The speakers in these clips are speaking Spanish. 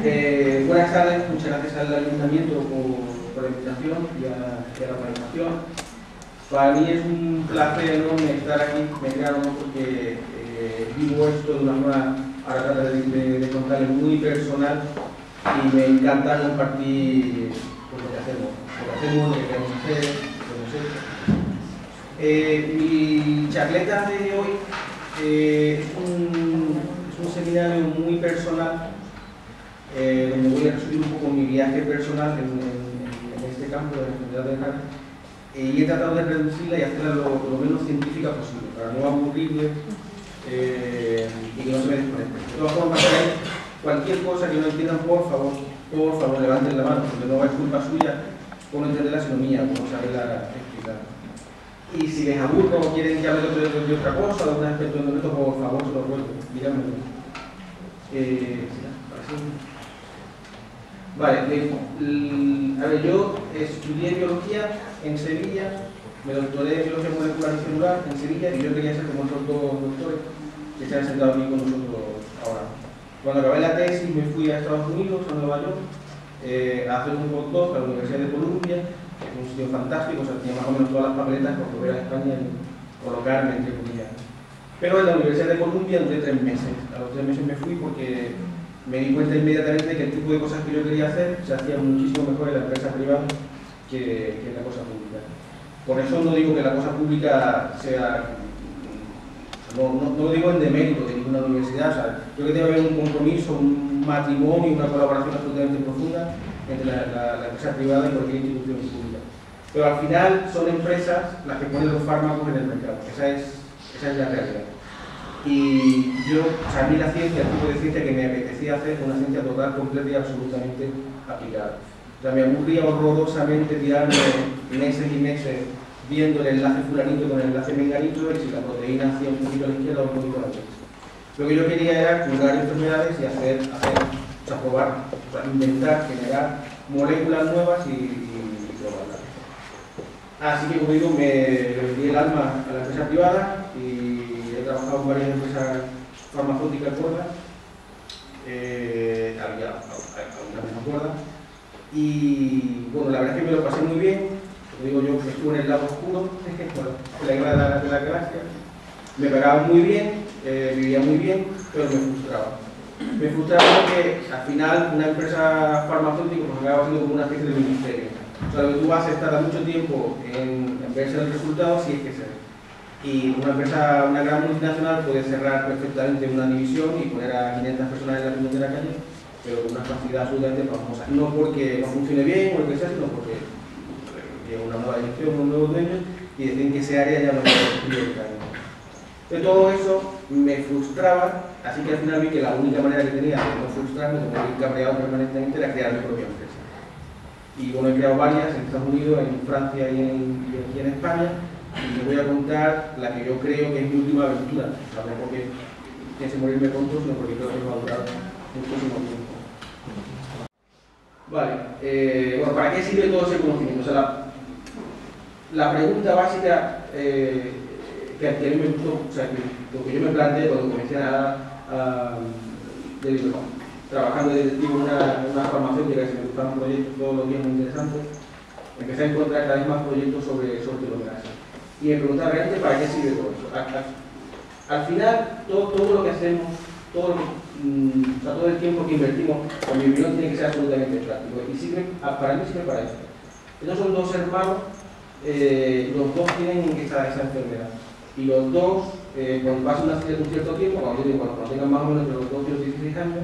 Buenas tardes, muchas gracias al Ayuntamiento por la invitación y a la organización. Para mí es un placer enorme estar aquí, me crearon porque vivo esto de una forma, ahora trato de contarles muy personal y me encanta compartir pues, lo que hacemos, lo que queremos hacer, lo que hemos hecho. Mi charleta de hoy es un seminario muy personal donde voy a resumir un poco mi viaje personal en este campo de la enfermedad del cáncer y he tratado de reducirla y hacerla lo menos científica posible para no aburrirme y que no se me desconecte. De todas formas, cualquier cosa que no entiendan, por favor levanten la mano, porque no es culpa suya por no entenderla sino mía, por no saberla explicar. Y si les aburro o quieren que hable de otra cosa, de un aspecto en concreto, por favor, se lo ruego, díganme. Vale, a ver, yo estudié biología en Sevilla, me doctoré en biología molecular y celular en Sevilla y yo quería ser como otros dos doctores que están sentados aquí con nosotros ahora. Cuando acabé la tesis me fui a Estados Unidos, a Nueva York, a hacer un postdoc a la Universidad de Columbia, que es un sitio fantástico, o sea, tenía más o menos todas las papeletas por volver a España y colocarme entre comillas. Pero en la Universidad de Columbia duré 3 meses. A los 3 meses me fui porque me di cuenta inmediatamente de que el tipo de cosas que yo quería hacer se hacían muchísimo mejor en la empresa privada que en la cosa pública. Por eso no digo que la cosa pública sea, no lo digo en demérito de ninguna universidad, o sea, creo que debe haber un compromiso, un matrimonio, una colaboración absolutamente profunda entre la empresa privada y cualquier institución pública. Pero al final son empresas las que ponen los fármacos en el mercado, esa es la realidad. Y yo, o sea, a mí la ciencia, el tipo de ciencia que me apetecía hacer, una ciencia total, completa y absolutamente aplicada. O sea, me aburría horrorosamente tirarme meses y meses viendo el enlace fulanito con el enlace menganito y si la proteína hacía un poquito a la izquierda o un poquito a la derecha. Lo que yo quería era curar enfermedades y o sea, probar, o sea, inventar, generar moléculas nuevas y probarlas. Así que, como digo, me vendí el alma a la empresa privada y he trabajado en varias empresas farmacéuticas gordas, había algunas menos gordas, y bueno, la verdad es que me lo pasé muy bien, como digo yo, estuve en el lado oscuro, en la guerra de la galaxia, me pagaba muy bien, vivía muy bien, pero me frustraba. Me frustraba porque al final una empresa farmacéutica pues, acaba siendo como una especie de ministerio. O sea, lo que tú vas a estar mucho tiempo en verse el resultado si es que se ve. Y una gran multinacional puede cerrar perfectamente una división y poner a 500 personas en la punta de la calle, pero con una facilidad absolutamente famosa. No porque no funcione bien o lo que sea, sino porque llega una nueva dirección, unos nuevos dueños y deciden que ese área ya no es prioritaria. De todo eso me frustraba, así que al final vi que la única manera que tenía de no frustrarme, de no ir cabreado permanentemente, era crear mi propia empresa. Y bueno, he creado varias en Estados Unidos, en Francia y aquí en España. Y les voy a contar la que yo creo que es mi última aventura, o sea, no porque piense morirme pronto, sino porque creo que me va a durar muchísimo tiempo. Vale, bueno, ¿para qué sirve todo ese conocimiento? O sea, la pregunta básica que a mí me gustó, o sea, que lo que yo me planteé cuando comencé trabajando de detective en una farmacéutica que se me gustaban proyectos todos los días muy interesantes, empecé a encontrar cada vez más proyectos sobre telomerasa. Y me preguntaba realmente para qué sirve todo eso. Al final, todo lo que hacemos, todo el tiempo que invertimos, en mi opinión, tiene que ser absolutamente práctico. Y para mí sirve para esto. Estos son dos hermanos, los dos tienen esa enfermedad. Y los dos, cuando pasan un cierto tiempo, cuando tengan más o menos entre los 12 y los 16 años,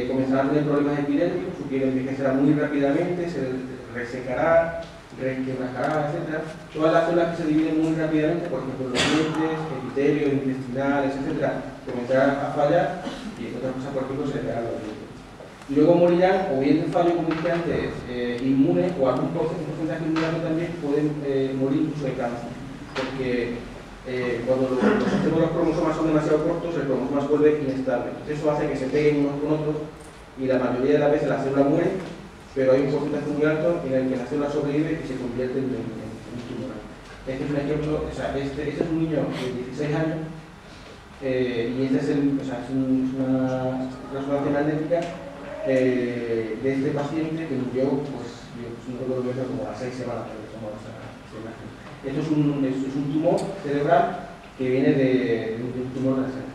comenzarán a tener problemas epilépticos, su piel envejecerá muy rápidamente, se resecará, requebrajará, etc. Todas las células que se dividen muy rápidamente, por ejemplo los dientes, epitelios, intestinales, etc., comenzarán a fallar y entre otras cosas, por ejemplo, se pegarán los dientes. Y luego morirán, o bien de fallo, como dije antes, inmune, o algún porcentaje inmune también pueden morir incluso de cáncer. Porque cuando los cromosomas son demasiado cortos, el cromosoma se vuelve inestable. Entonces eso hace que se peguen unos con otros y la mayoría de las veces la célula muere, pero hay un porcentaje muy alto en el que la célula sobrevive y se convierte en un tumor. Este es un ejemplo, o sea, este es un niño de 16 años y este es una resonancia magnética de este paciente que murió, pues, no recuerdo bien, como a las 6 semanas que tomamos esa imagen. Esto es un tumor cerebral que viene de un tumor de la sangre.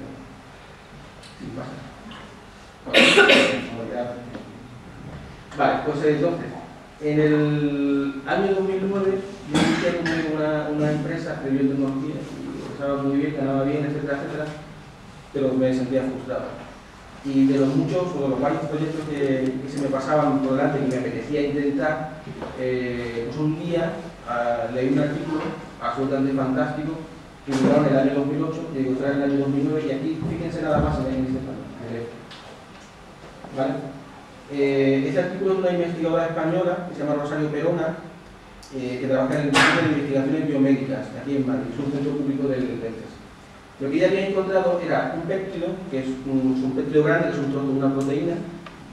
Sí, pasa. Vale, pues entonces, en el año 2009 yo inicié una empresa de biotecnología y estaba muy bien, ganaba bien, etcétera, etcétera, pero me sentía frustrado. Y de los muchos o de los varios proyectos que se me pasaban por delante y que me apetecía intentar, pues un día leí un artículo absolutamente fantástico que publicaron en el año 2008 y digo, en el año 2009 y aquí fíjense nada más en este panel. ¿Vale? Este artículo es una investigadora española que se llama Rosario Perona, que trabaja en el Instituto de Investigaciones Biomédicas, aquí en Madrid, es un centro público del CES. Lo que ella había encontrado era un péptido, que es un péptido grande, que es un trozo de una proteína,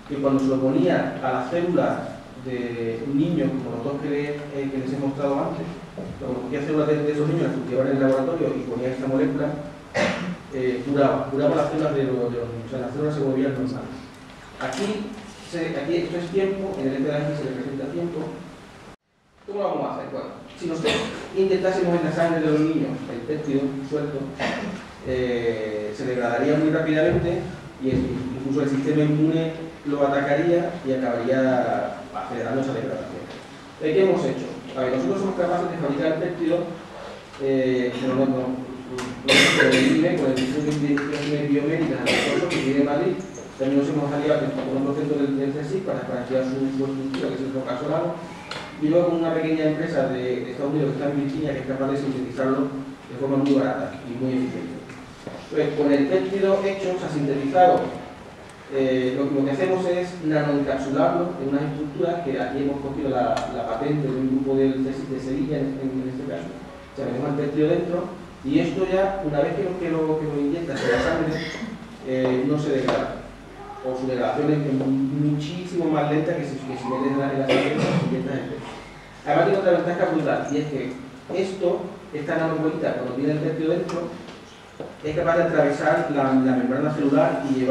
que cuando se lo ponía a las células de un niño, como los dos que les he mostrado antes, cuando cogía células de esos niños, las cultivaba en el laboratorio y ponía esta molécula, curaba las células de los niños, o sea, las células se volvían normales. Aquí esto es tiempo, en el ETH se le presenta tiempo. ¿Cómo lo vamos a hacer? Bueno, si nosotros intentásemos en la sangre de los niños el péptido suelto, se degradaría muy rápidamente y incluso el sistema inmune lo atacaría y acabaría acelerando esa degradación. ¿Qué hemos hecho? A ver, nosotros somos capaces de fabricar el péptido con el Instituto de Investigaciones Biomédicas que tiene Madrid. También nos hemos aliado con otro centro del CSIC para estudiar su estructura, que es el rocasolano, y luego con una pequeña empresa de Estados Unidos que está en Virginia, que es capaz de sintetizarlo de forma muy barata y muy eficiente. Pues con el péptido hecho, o sea, sintetizado, lo que hacemos es nanoencapsularlo en unas estructuras que aquí hemos cogido la patente de un grupo del CSIC de Sevilla, en este caso. O sea, metemos el péptido dentro y esto ya, una vez que lo inyectas en la sangre, no se degrada. O su degradación es muchísimo más lenta que si metes en la sangre y inyectas el péptido. Además tiene otra ventaja brutal, y es que esta nanobolita, cuando tiene el péptido dentro, es capaz de atravesar la membrana celular y y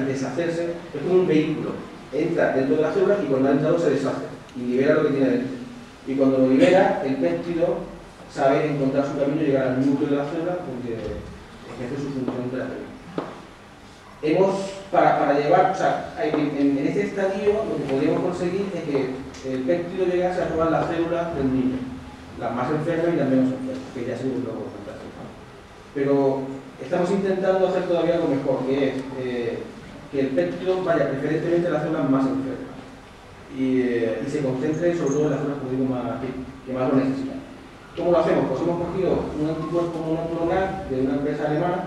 deshacerse. Es como un vehículo. Entra dentro de la célula y cuando ha entrado se deshace y libera lo que tiene dentro. Y cuando lo libera, el péptido sabe encontrar su camino y llegar al núcleo de la célula porque ejerce su función terapéutica. Para llevar, o sea, en este estadio lo que podríamos conseguir es que el péptido llegase a todas las células del niño, las más enfermas y las menos enfermas, que ya seguro lo fantástico. Pero estamos intentando hacer todavía algo mejor, que es que el péptido vaya preferentemente a las células más enfermas y se concentre sobre todo en las células que más lo necesitan. ¿Cómo lo hacemos? Pues hemos cogido un anticuerpo monoclonal de una empresa alemana.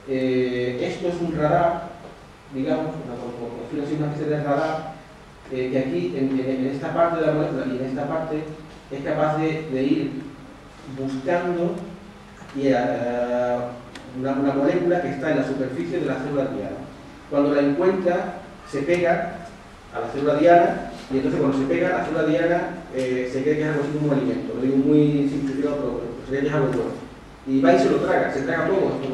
Esto es un radar, digamos, por decirlo así, una especie de radar, que aquí, en esta parte de la molécula y en esta parte, es capaz de ir buscando una molécula que está en la superficie de la célula diana. Cuando la encuentra, se pega a la célula diana, y entonces cuando se pega, la célula diana se cree que es algo así como un alimento. Lo digo muy simplificado, pero se cree que es algo bueno. Y va y se lo traga, se traga todo esto.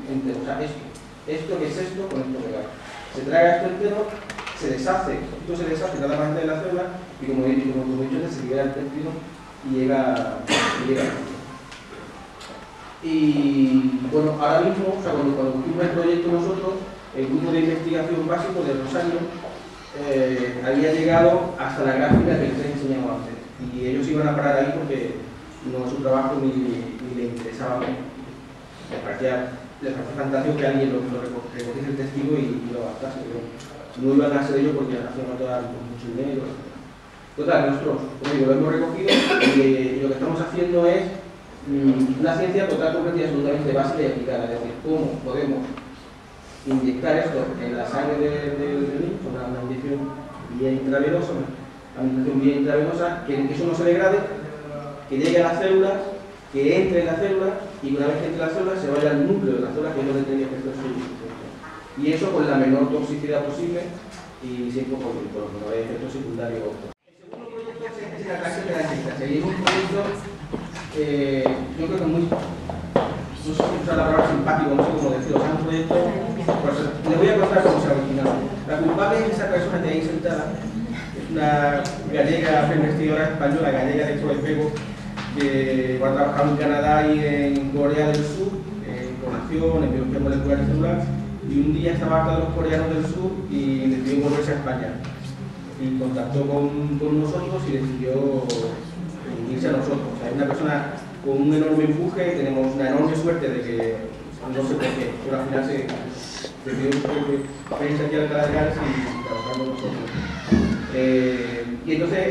O sea, esto que es esto con esto pegado. Se traga esto entero, se deshace, esto se deshace nada más de la célula y como he dicho antes, se libera el péptido y llega y bueno, ahora mismo, o sea, cuando hicimos el proyecto nosotros, el grupo de investigación básico de Rosario había llegado hasta la gráfica que les enseñamos antes y ellos iban a parar ahí porque no su trabajo ni le interesaba. Les parecía fantástico que alguien lo recogiese el testigo y lo adaptase, pero no iban a hacer ello porque hacían falta mucho dinero. Total, nosotros, como digo, lo hemos recogido y lo que estamos haciendo es una ciencia total, completa y absolutamente básica y aplicada, es decir, cómo podemos inyectar esto en la sangre del niño, una inyección vía intravenosa, que eso no se degrade, que llegue a las células, que entre en la célula y una vez que entre en la célula se vaya al núcleo de la célula, que es donde tenía que hacer su función. Y eso con la menor toxicidad posible y siempre por no hay efectos secundarios. El segundo proyecto es la clase de la eficacia y es un proyecto, yo creo que muy, no sé si usar la palabra simpático, no sé cómo decirlo, es un proyecto Pues les voy a contar cómo se ha originado. La culpable es esa persona que hay sentada, es una gallega, investigadora española, gallega de Pego, que ha trabajado en Canadá y en Corea del Sur, en clonación, en biología molecular y celular, y un día estaba harta de los coreanos del sur y decidió volverse a España. Y contactó con nosotros y decidió unirse a nosotros. O sea, es una persona con un enorme empuje, tenemos una enorme suerte de que, no sé por qué, pero al final se decidió venirse aquí a Alcalá de Henares y trabajar con nosotros. Y entonces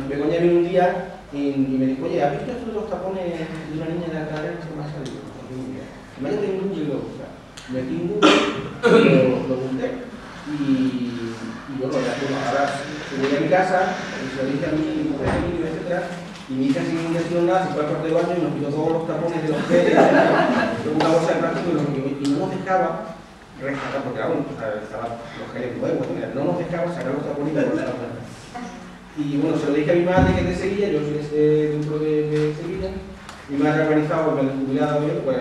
Begoña vino un día y me dijo, oye, ¿has visto esto de los tapones de una niña de Alcalá de Henares que me ha salido? Y me metí en Google y lo busqué. Metí en Google, lo busqué y bueno, ahora subí a mi casa y se lo dije a mi mujer, etc. Y mi hija sin decir nada se fue al cuarto de baño y nos quitó todos los tapones de los geles, una bolsa de plástico y no nos dejaba rescatar, porque aún estaban los geles nuevos, no nos dejaba sacar los tapones de los tapones. Y bueno, se lo dije a mi madre que es de Sevilla, yo soy de un pueblo de Sevilla. Mi madre ha organizado, porque me jubilado yo, pues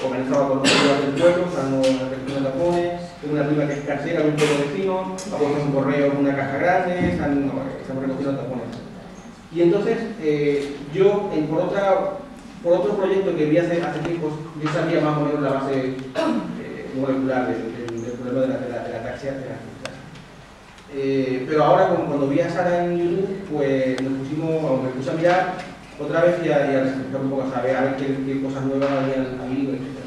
organizaba con los del pueblo, están recogiendo tapones. Tengo una prima que es casera de un pueblo vecino, ha puesto un correo con una caja grande, estamos recogiendo tapones. Y entonces, yo, por otro proyecto que vi hace tiempo, yo sabía más o menos la base molecular del problema de la ataxia. Pero ahora, cuando vi a Sara en YouTube, pues me puse a mirar otra vez y a refrescar un poco, a ver qué cosas nuevas habían habido, etc.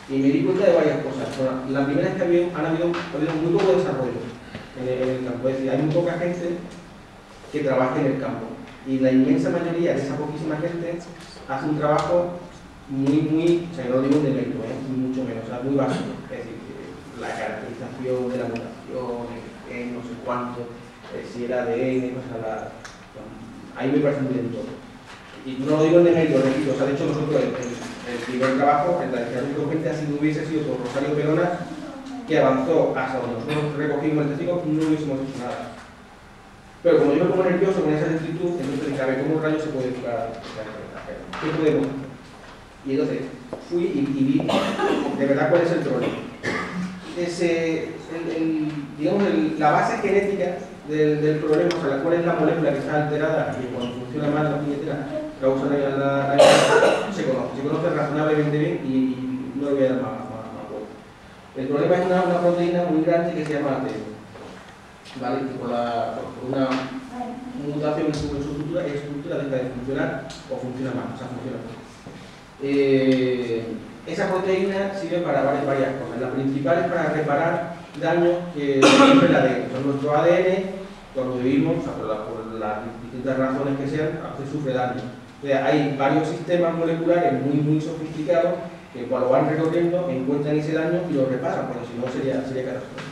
Y me di cuenta de varias cosas. Bueno, la primera es que ha habido muy poco desarrollo en el campo. Es decir, hay muy poca gente que trabaje en el campo. Y la inmensa mayoría de esa poquísima gente hace un trabajo muy, o sea, no lo digo de mérito, mucho menos, o sea, muy básico. Es decir, la caracterización de la mutación, no sé cuánto, si era ADN, o sea, ahí me parece muy bien todo. Y no lo digo de mérito, repito, o sea, de hecho nosotros el primer trabajo, el de la si no hubiese sido por Rosario Perona, que avanzó hasta donde nosotros recogimos el testigo, no hubiésemos hecho nada. Pero como yo me pongo nervioso con esa lentitud, entonces dije, a ver, ¿cómo rayos se puede educar? ¿Qué podemos hacer? Y entonces fui y vi de verdad cuál es el problema. Digamos, la base genética del problema, o sea, cuál es la molécula que está alterada y cuando funciona mal la puñetera causa se conoce razonablemente bien y no le voy a dar más vuelta. El problema es una proteína muy grande que se llama ATM. ¿Vale? Que por una mutación en su estructura deja de funcionar o funciona mal, o sea, funciona mal. Esa proteína sirve para varias cosas. La principal es para reparar daños que sufre el ADN. O sea, nuestro ADN, cuando vivimos, o sea, por las distintas razones que sean, a veces sufre daño. O sea, hay varios sistemas moleculares muy sofisticados que cuando van recorriendo encuentran ese daño y lo reparan, porque si no sería catastrófico.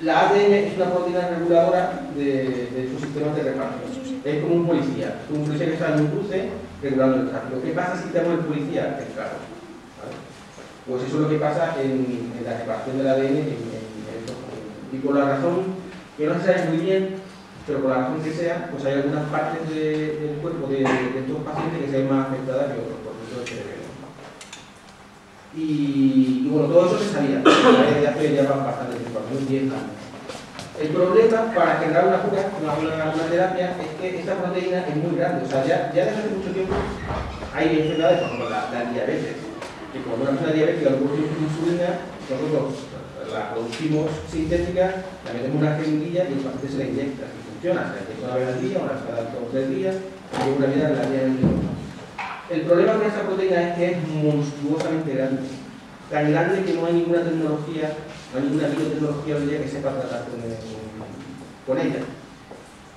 La ADN es una proteína reguladora de sus sistemas de reparación. Es como un policía que está en un cruce regulando el tráfico. ¿Qué pasa si tenemos el policía del carro? ¿Vale? Pues eso es lo que pasa en la reparación del ADN y por la razón que no se sabe muy bien, pero por la razón que sea, pues hay algunas partes del cuerpo de estos pacientes que se ven más afectadas que otros, por ejemplo el cerebro. Y bueno, todo eso se sabía desde hace ya bastante tiempo, al menos 10 años. El problema para generar una cura, una terapia, es que esta proteína es muy grande. O sea, ya desde hace mucho tiempo hay enfermedades, por ejemplo, la diabetes, que como una persona diabética lo produce insulina, nosotros la producimos sintética, la metemos en una jeringuilla y el paciente se la inyecta. Y funciona, se la inyecta una vez al día, una vez cada 2 o 3 días, y lleva una vida relativamente normal. El problema con esta proteína es que es monstruosamente grande. Tan grande que no hay ninguna tecnología, no hay ninguna biotecnología hoy en día que sepa tratar con ella.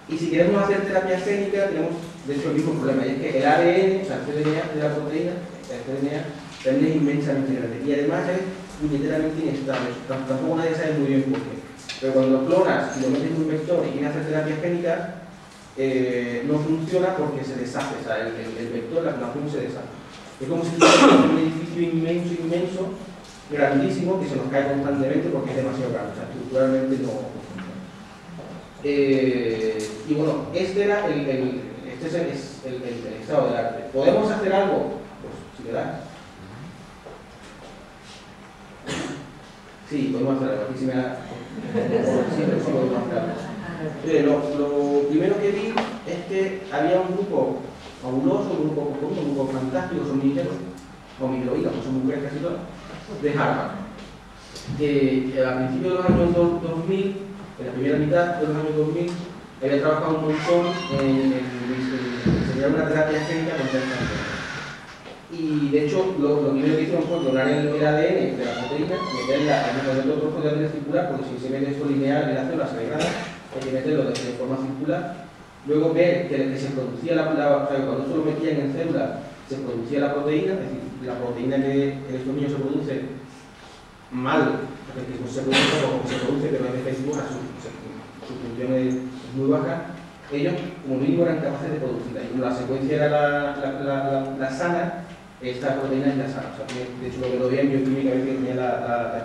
Y si queremos hacer terapia génica, tenemos de hecho el mismo problema, y es que el ADN, o sea, el cDNA de la proteína, el cDNA, también es inmensamente grande. Y además es literalmente inestable. Tampoco nadie sabe muy bien por qué. Pero cuando lo clonas y lo metes en un vector y quieres hacer terapia génica, no funciona porque se deshace, o sea, el vector, la clonación se deshace. Es como si tuviéramos un edificio inmenso, grandísimo, que se nos cae constantemente porque es demasiado grande, o sea, estructuralmente no funciona. Y bueno, este es el estado del arte. ¿Podemos hacer algo? Pues si le das. Sí, podemos hacer algo. Aquí se me ha... Siempre podemos hacer algo. Lo primero que vi es que había un grupo fabuloso, un grupo fantástico, son niños, o microhijas, que son mujeres casi todas, de Harvard. Que a principios de los años 2000, en la primera mitad de los años 2000, había trabajado un montón en diseñar una terapia génica contra el cáncer. Y de hecho, lo primero que hicieron fue clonar el ADN de la proteína, meterla en otro trozo de ADN circular, porque si se mete esto lineal en la célula se degrada, hay que meterlo de forma circular. Luego ver que se producía cuando esto lo metían en células, se producía la proteína, es decir, la proteína que en estos niños se produce mal, es decir, se produce, pero en efecto su función es muy baja. Ellos, como mínimo, eran capaces de producirla. Y como la secuencia era la sana, esta proteína es la sana. O sea, de hecho, lo que lo veían bioquímicamente que tenía la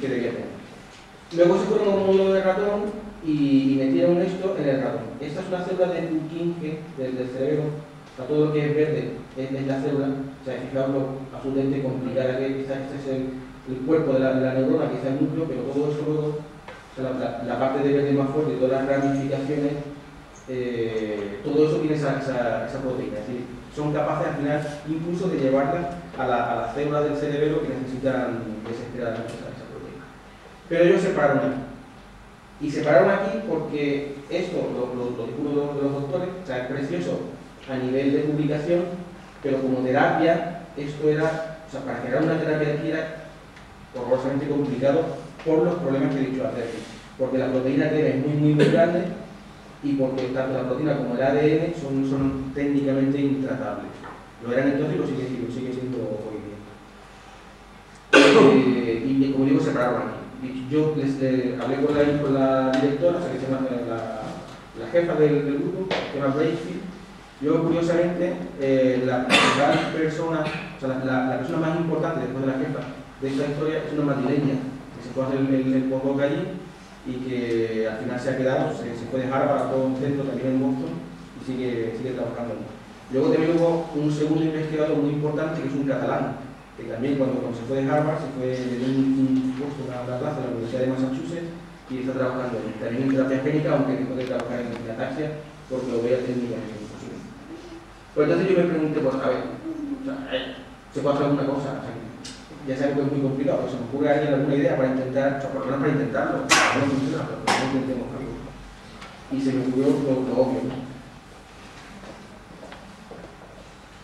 que debía tener. Luego se fueron a un modelo de ratón y metieron esto en el ratón. Esta es una célula de Purkinje del cerebro. O sea, todo lo que es verde es la célula. O sea, fijaos lo absolutamente complicada que es. Este es el cuerpo de la neurona, que es el núcleo, pero todo eso luego, o sea, la parte de verde más fuerte, todas las ramificaciones, todo eso tiene esa proteína. Es decir, son capaces al final incluso de llevarla a las células del cerebro que necesitan desesperadamente esa proteína. Pero ellos se pararon aquí. Y se pararon aquí porque esto lo dijo uno de los doctores, o sea, es precioso a nivel de publicación, pero como terapia, esto era, o sea, para generar una terapia aquí era horrorosamente complicado por los problemas que he dicho antes. Porque la proteína T es muy grande y porque tanto la proteína como el ADN son técnicamente intratables. Lo eran entonces y lo sigue siendo hoy día. Y como digo, se pararon aquí. Yo les hablé con la directora, o sea, que se llama la jefa del grupo, que se llama Bracefield. Yo, curiosamente, la principal persona, o sea, la persona más importante después de la jefa de esta historia es una madrileña que se fue a hacer el postdoc allí y que al final se ha quedado, se fue de Harvard a todo un centro también en Boston y sigue trabajando. Luego también hubo un segundo investigador muy importante que es un catalán, que también cuando se fue de Harvard se fue de un puesto, una plaza en la Universidad de Massachusetts y está trabajando también en terapia génica, aunque dejó de trabajar en ataxia porque lo veía técnicamente imposible. Pues entonces yo me pregunté, pues a ver, ¿se puede hacer alguna cosa? O sea, ya sabes que es muy complicado, pero se me ocurre a alguien alguna idea para intentar, o sea, por lo menos para intentarlo, no funciona, pero no intentemos algo. Y se me ocurrió lo obvio, ¿no?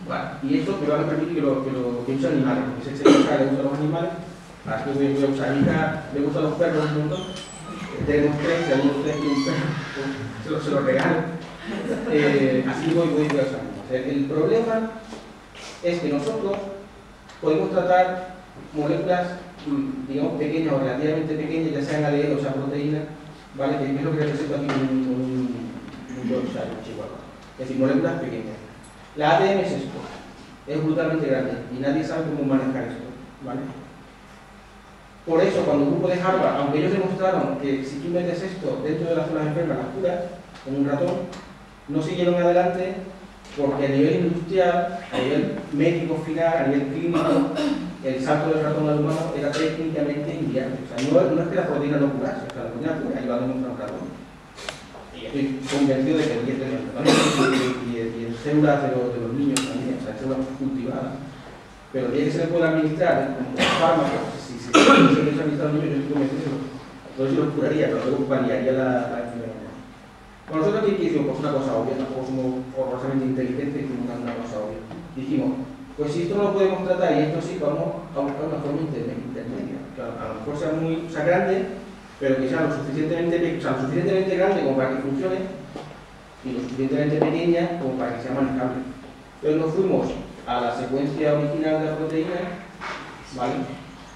Vale, y esto me va a permitir que use animales, porque sé que le gustan los animales, así que voy a usar a mi hija, le gustan los perros un montón, tenemos 3, si alguno de ustedes tiene un perro, se lo regalo, así que voy a usar. El problema es que nosotros podemos tratar moléculas, digamos, pequeñas o relativamente pequeñas, ya sean ADN o sea proteínas, ¿vale? Que es lo que represento aquí un chihuahua. Es decir, moléculas pequeñas. La ADN es esto, es brutalmente grande y nadie sabe cómo manejar esto, ¿vale? Por eso, cuando un grupo de Harvard, aunque ellos demostraron que si tú metes esto dentro de las células enfermas, las curas, con un ratón, no siguieron adelante porque a nivel industrial, a nivel médico final, a nivel clínico, el salto del ratón al humano era técnicamente inviable. O sea, no es que la proteína no curase, o sea, la proteína cura y lo hacemos con un ratón. Y estoy convencido de que el 10 de y en células de los niños también, o sea, en células cultivadas. Pero el día que se le puede administrar como fármaco, si se les administra a los niños, yo estoy convencido. Entonces yo los curaría, pero luego variaría la enfermedad. Bueno, nosotros aquí hicimos pues una cosa obvia, tampoco somos horrorosamente inteligentes, hicimos una cosa obvia. Dijimos, pues si esto no lo podemos tratar y esto sí, vamos a buscar una forma intermedia. Claro, a lo mejor sea muy grande, pero que sea lo suficientemente grande como para que funcione y lo suficientemente pequeña como para que sea manejable. Entonces nos fuimos a la secuencia original de la proteína, ¿vale?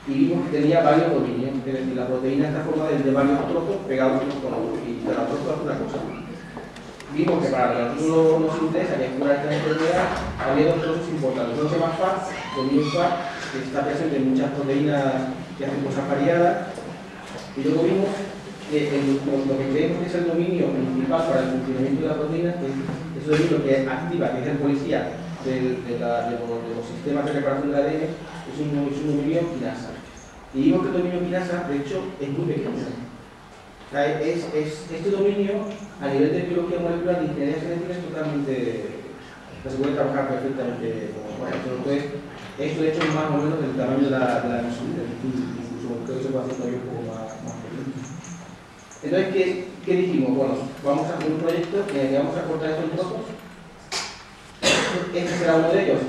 Y vimos que tenía varios dominios, es decir, la proteína está formada de varios trozos pegados unos con otros y cada trozo hace una cosa. Vimos que para lo que a nosotros nos interesa, que es curar esta enfermedad, había dos trozos importantes. Uno se llama FAT, dominio FAT, que está presente en muchas proteínas que hacen cosas variadas. Y luego vimos que lo que creemos que es el dominio principal para el funcionamiento de la proteína, que es el dominio que activa, que es el policía de los sistemas de reparación del ADN, es un dominio quinasa. Y digo que el dominio quinasa, de hecho, es muy pequeño. O sea, este dominio, a nivel de biología molecular de ingeniería genética, es totalmente... se puede trabajar perfectamente como bueno. Entonces, esto de hecho es más o menos del tamaño de la gasolina, incluso creo que se puede hacer todavía un poco más pequeño. Entonces, ¿qué dijimos? Bueno, vamos a hacer un proyecto en el que vamos a cortar estos trozos. Este será uno de ellos,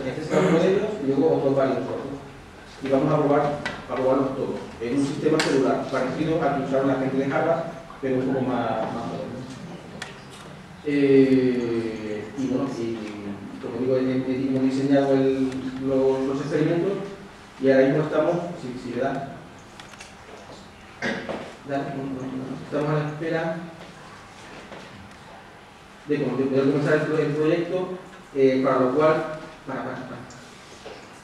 y luego otros varios trozos. Y vamos a probarlos todos en un sistema celular parecido al que usaron la gente de Harvard, pero un poco más moderno. Y bueno, como digo, hemos diseñado los experimentos y ahora mismo estamos, si le da, estamos a la espera de poder comenzar el proyecto, para lo cual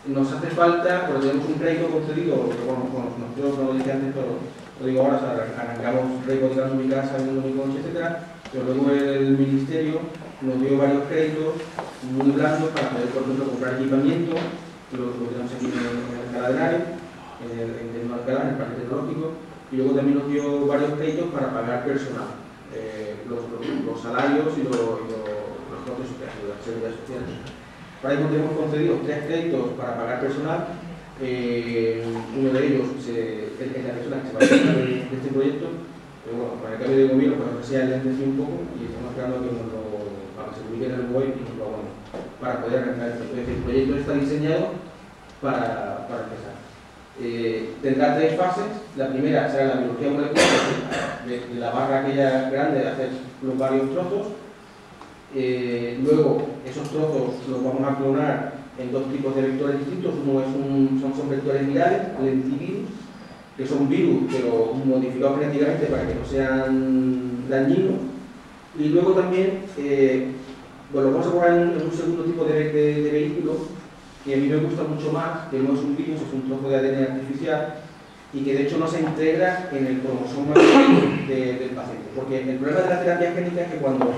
nos hace falta, porque tenemos un crédito concedido, que bueno, nosotros no lo dije antes, pero lo digo ahora, o sea, arrancamos rehipotecados mi casa, vendiendo mi coche, etc. Pero luego el Ministerio nos dio varios créditos muy blandos para poder, por ejemplo, comprar equipamiento, lo tenemos aquí en Alcalá de Henares, en Alcalá, en el Parque Tecnológico, y luego también nos dio varios créditos para pagar personal, los salarios y los costes sociales, la seguridad social. Para ello tenemos concedido 3 créditos para pagar personal. Uno de ellos es la persona que se va a encargar de este proyecto, pero bueno, con el cambio de gobierno pues se ha lentecido un poco y estamos esperando a que se publique en el web y nos lo hagamos para poder arrancar esto. Entonces, el proyecto está diseñado para empezar. Tendrá 3 fases. La primera será la biología molecular, de la barra aquella grande, de hacer los varios trozos. Luego, esos trozos los vamos a clonar en 2 tipos de vectores distintos. Uno son vectores virales, lentivirus, que son virus, pero modificados genéticamente para que no sean dañinos. Y luego también, bueno, vamos a probar en un segundo tipo de vehículo, que a mí me gusta mucho más, que no es un virus, es un trozo de ADN artificial, y que de hecho no se integra en el cromosoma del paciente. Porque el problema de la terapia génica es que cuando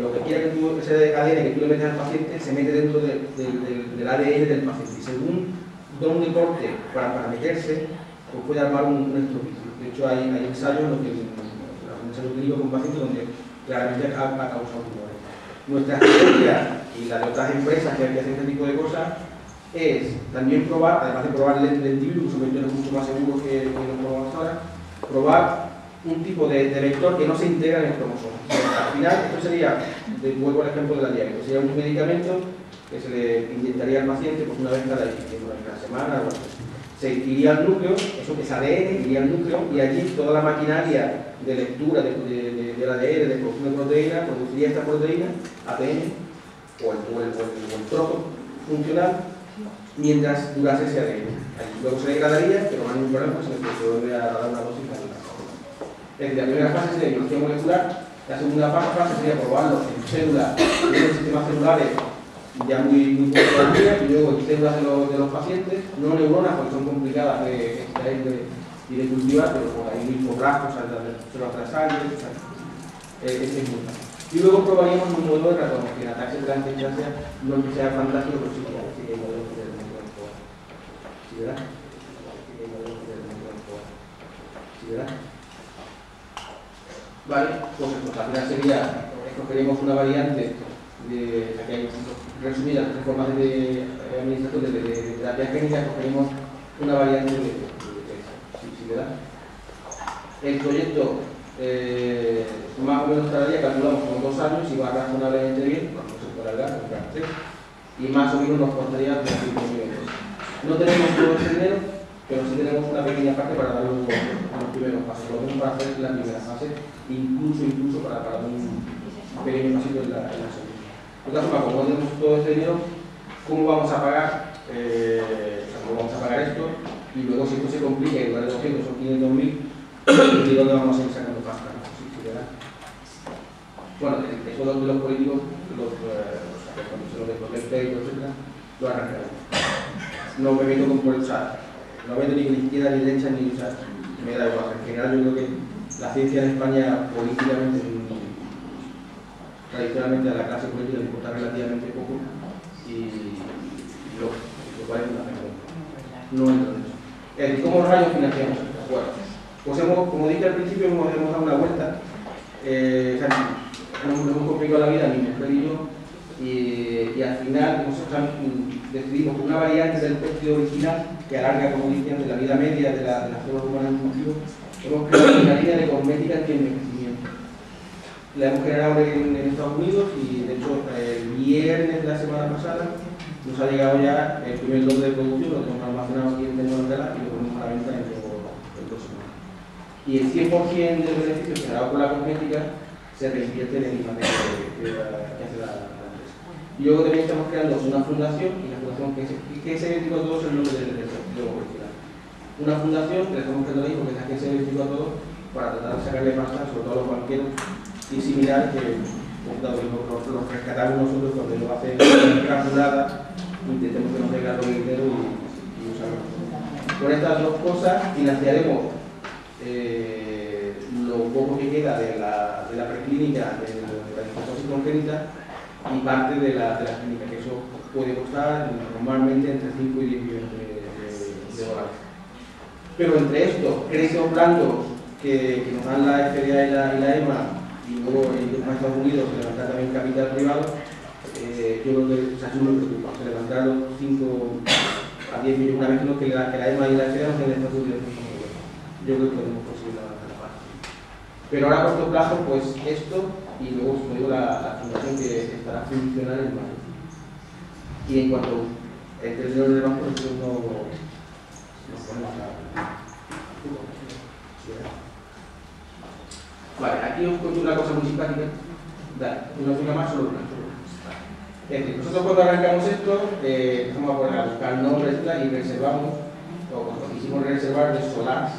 lo que quiera que ese ADN que tú le metes al paciente se mete dentro del ADN del paciente, y según dónde corte para meterse, pues puede armar un estropicio. De hecho, hay ensayos en los que un ensayo clínico con pacientes donde claramente ha causado tumores. Nuestra estrategia y la de otras empresas que hacen este tipo de cosas es también probar, además de probar el lentivirus, que son vectores mucho más seguros que los probamos ahora, probar un tipo de vector que no se integra en el cromosoma. Al final, esto sería, vuelvo al ejemplo de la diabetes, sería un medicamento que se le inyectaría al paciente pues, una vez cada semana o así. Se iría al núcleo, eso que es ADN, iría al núcleo, y allí toda la maquinaria de lectura del ADN, de producción de proteína, produciría esta proteína, ADN, o el trozo funcional, mientras durase ese ADN. Luego se degradaría, pero no hay ningún problema, pues se vuelve a dar una dosis. Es decir, la primera fase sería biología molecular, la segunda fase sería probarlo en células de los sistemas celulares ya muy poco y luego en células de los pacientes, no neuronas porque son complicadas de extraer y de cultivar, pero por ahí linfoblastos, células transales, es muy fácil. Y luego probaríamos un modelo de ratón, que en ataque de la inteligencia no es que sea fantástico, pero sí que hay modelos que tienen muy buen poder. ¿Sí verás? Sí que hay modelos que tienen muy buen poder. ¿Sí verás? Vale, pues esto, al final sería, escogeríamos una variante de, aquí hay resumidas 3 formas de administración de terapia génica, escogeríamos una variante de si le da. El proyecto más o menos tardaría, calculamos con 2 años y va razonablemente bien, no se puede alargar, y más o menos nos costaría 25 millones. No tenemos todo ese dinero, pero sí tenemos una pequeña parte para dar los primeros pasos, lo menos para hacer la primera fase, incluso para dar un pequeño pasito en la segunda. De todas formas, como no tenemos todo ese dinero, ¿cómo vamos a pagar? ¿Cómo vamos a pagar esto? Y luego, si esto se complica y en lugar de 200 son 500.000, ¿de dónde vamos a ir sacando pasta? Bueno, eso de los políticos, los créditos, etc., lo arrancaremos. No me meto con pulsar. No meto ni izquierda, ni derecha, ni usar. Me da igual. En general, yo creo que la ciencia en España, políticamente, tradicionalmente a la clase política le importa relativamente poco y lo cual es una pena. No entro en eso. cómo rayos financiamos esto. Bueno, pues como dije al principio, hemos dado una vuelta. Nos hemos complicado la vida, mi mujer y yo, y al final nosotros decidimos una variante del precio original que alarga, como dicen, de la vida media de las células humanas en cultivo. Hemos creado una línea de cosmética anti-envejecimiento. La hemos generado en Estados Unidos y, de hecho, el viernes de la semana pasada nos ha llegado ya el primer lote de producción, lo tenemos almacenado aquí en Tenerife y lo ponemos a la venta en 2 semanas. Y el 100% del beneficio generado por la cosmética se reinvierte en el imagen que hace la empresa. Y luego también estamos creando una fundación, y la fundación que es el 24 es el nombre del original. Una fundación que le estamos creando ahí porque es la que se 24 para tratar de sacarle pasta, sobre todo a los banqueros y similar, que los rescatamos nosotros cuando lo hacen calculada, intentemos que nos traigan el dinero y usarlo. Con estas dos cosas financiaremos lo poco que queda de la preclínica de la discapacidad congénita y parte de la clínica, que eso puede costar normalmente entre 5 y 10 millones de dólares. Pero entre estos créditos blancos que nos dan la FDA y la EMA, y luego en Estados Unidos se levantar también capital privado, yo creo que se asume muy preocupado. Se levantar los 5 a 10 millones, una vez que la EMA y la FDA no tienen Estados Unidos. Yo creo que podemos conseguir la parte. Pero ahora a corto plazo, pues esto, y luego, como digo, la fundación que estará funcional en mayo. Y en cuanto entre el dinero del banco, nosotros nos ponemos a... Vale, aquí os cuento una cosa muy simpática. Una más solo una. Es decir, nosotros cuando arrancamos esto, empezamos a buscar nombres y reservamos, o quisimos reservar de Solars,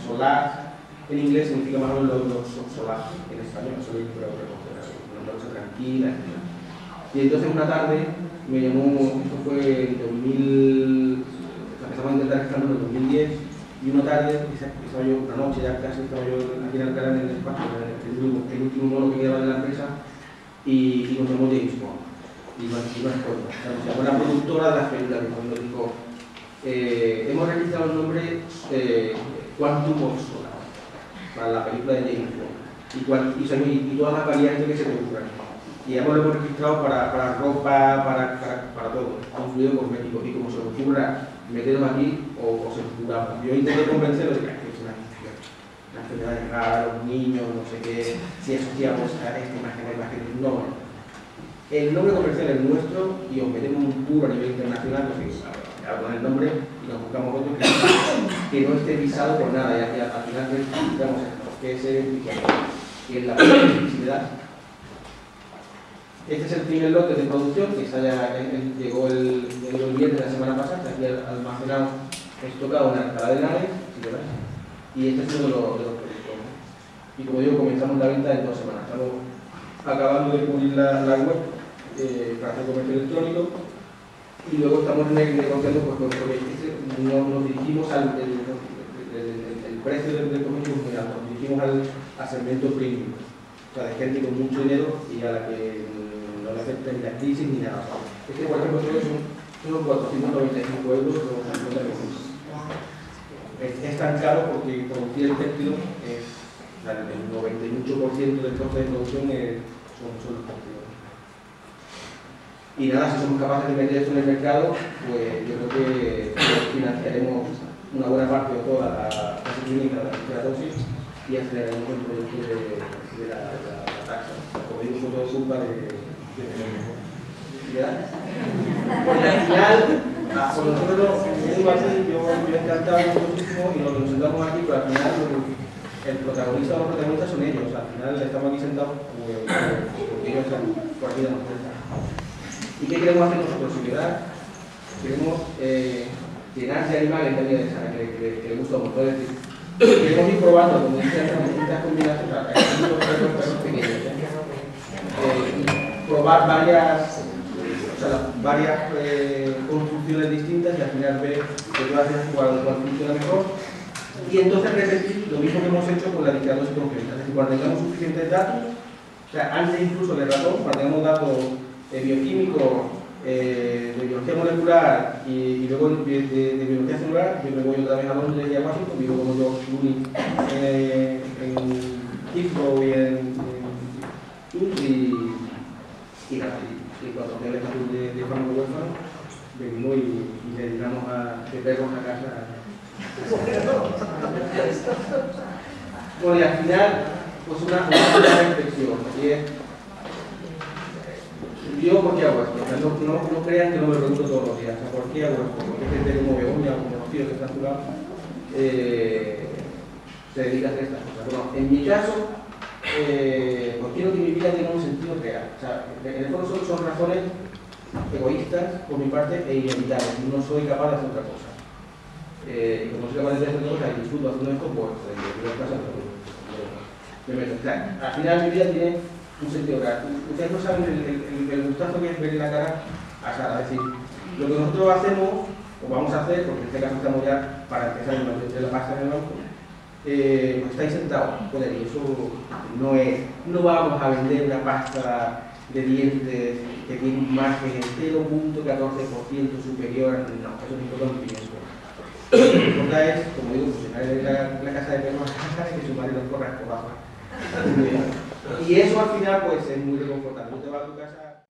Solar en inglés significa más o menos los Solar, en español, solo pero una cosa tranquila, etc. Y entonces una tarde me llamó, esto fue en 2000, empezamos a intentar estar en el 2010, y una tarde, estaba yo, una noche ya casi, estaba yo aquí en Alcalá en el despacho, el último mono que quedaba de la empresa, y nos llamó James Bond. Y nos llamó la productora de las películas, que nos dijo, hemos registrado el nombre Quantum of Solar para la película de James Bond y todas las variantes que se te ocurran. Y ya lo hemos registrado para ropa, para todo, incluido cosméticos. Y como se os ocurra meternos aquí o se os ocurra. Yo intenté convencerlos de que es una enfermedad rara, los niños, no sé qué, si asociamos a esta imagen, no. El nombre comercial es nuestro y os metemos un puro a nivel internacional, pues con el nombre y nos buscamos otro que no esté visado por nada, y al final digamos que es y es la publicidad. Este es el primer lote de producción que llegó el viernes de la semana pasada, está aquí almacenado, estocado en Alcalá de Henares, y este es uno de los productos. Y como digo, comenzamos la venta en 2 semanas. Estamos acabando de cubrir la web para hacer comercio electrónico y luego estamos negociando porque nos dirigimos al el precio del comercio muy alto, nos dirigimos al segmento premium, o sea, de gente con mucho dinero y a la que no le afecta ni la crisis ni nada. Este, por ejemplo, son unos 495 euros o 50 euros. Es tan caro porque producir el textil es el 98% del coste de producción son los textiles. Y nada, si somos capaces de meter esto en el mercado, pues yo creo que financiaremos una buena parte de toda la fase clínica de la dosis y aceleraremos el proyecto de la taxa. Como digo, eso todo es culpa de porque al final, por nosotros venimos así, yo encantado muchísimo y nos sentamos aquí, pero al final el protagonista o los protagonistas son ellos. Al final estamos aquí sentados porque ellos están por aquí de nosotros. ¿Y qué queremos hacer nosotros? Queremos llenar de animales la vida de sana, que le gusta mucho. Es decir, queremos ir probando, como dicen, distintas combinaciones, pequeños, probar varias construcciones distintas y al final ver cuál funciona mejor. Y entonces repetir lo mismo que hemos hecho con la discapacidad congénita. Es decir, cuando tengamos suficientes datos, o sea, antes incluso del ratón, cuando tengamos datos bioquímicos, de biología molecular y luego de biología celular, yo me voy otra vez a Londres y a Washington, vivo como yo en Heathrow y en y nada, y cuando me estatus de familia huérfano, venimos y le dedicamos de perros a casa. Bueno, y al final, pues una reflexión, y es, yo ¿por qué hago esto? O sea, no crean que no me pregunto todos los días, o sea, ¿por qué hago esto? Porque hay gente como Begoña o como Rocío que está a tu lado, se dedica a hacer estas cosas. Bueno, en mi caso, pues quiero que mi vida tenga un sentido real. O sea, en el fondo son razones egoístas por mi parte e inevitables. No soy capaz de hacer otra cosa. Y como soy capaz de hacer otra cosa y disfruto haciendo esto, pues me meto. O sea, al final mi vida tiene un sentido real. Ustedes no saben el gustazo que es ver la cara a Sara. Es decir, lo que nosotros hacemos, o vamos a hacer, porque en este caso estamos ya para empezar de la pasta en el banco, pues estáis sentados, joder, y eso no vamos a vender una pasta de dientes que tiene un margen 0.14% superior, no, eso no importa un pienso. Lo que importa es, como digo, pues la casa de perros que su marido corra por abajo. Y eso al final pues es muy reconfortante. Tú te vas a tu casa